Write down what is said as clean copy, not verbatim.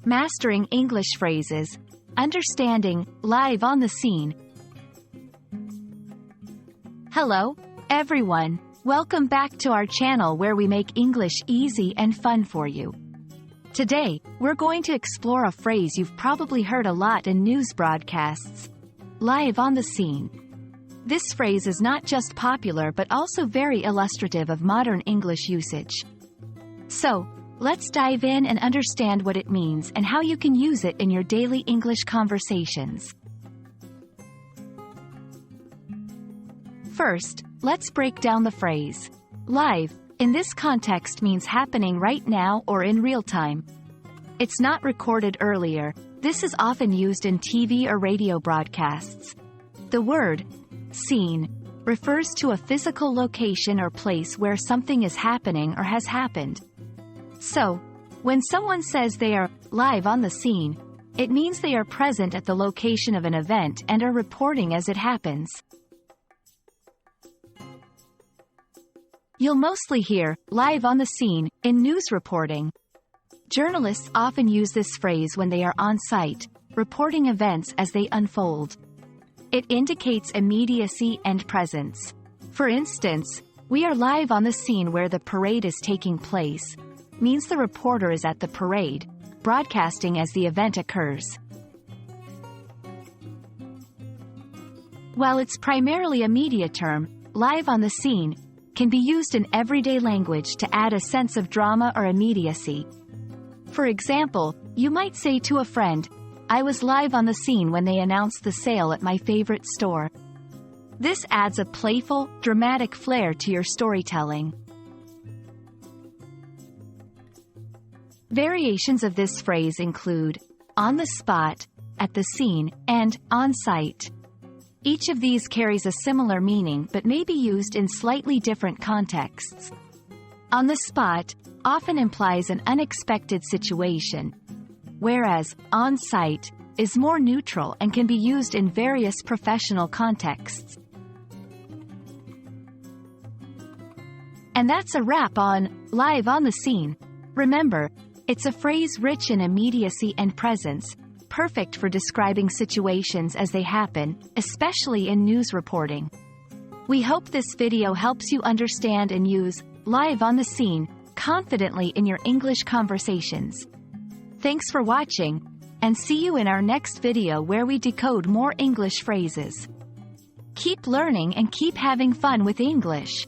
Mastering English phrases. Understanding, live on the scene. Hello, everyone. Welcome back to our channel where we make English easy and fun for you. Today, we're going to explore a phrase you've probably heard a lot in news broadcasts. Live on the scene. This phrase is not just popular but also very illustrative of modern English usage. So, let's dive in and understand what it means and how you can use it in your daily English conversations. First, let's break down the phrase. Live, in this context, means happening right now or in real time. It's not recorded earlier. This is often used in TV or radio broadcasts. The word, scene, refers to a physical location or place where something is happening or has happened. So, when someone says they are live on the scene, it means they are present at the location of an event and are reporting as it happens. You'll mostly hear live on the scene in news reporting. Journalists often use this phrase when they are on site, reporting events as they unfold. It indicates immediacy and presence. For instance, we are live on the scene where the parade is taking place, means the reporter is at the parade, broadcasting as the event occurs. While it's primarily a media term, live on the scene can be used in everyday language to add a sense of drama or immediacy. For example, you might say to a friend, "I was live on the scene when they announced the sale at my favorite store." This adds a playful, dramatic flair to your storytelling. Variations of this phrase include on the spot, at the scene, and on site. Each of these carries a similar meaning but may be used in slightly different contexts. On the spot often implies an unexpected situation, whereas on site is more neutral and can be used in various professional contexts. And that's a wrap on live on the scene. Remember, it's a phrase rich in immediacy and presence, perfect for describing situations as they happen, especially in news reporting. We hope this video helps you understand and use live on the scene confidently in your English conversations. Thanks for watching, and see you in our next video where we decode more English phrases. Keep learning and keep having fun with English.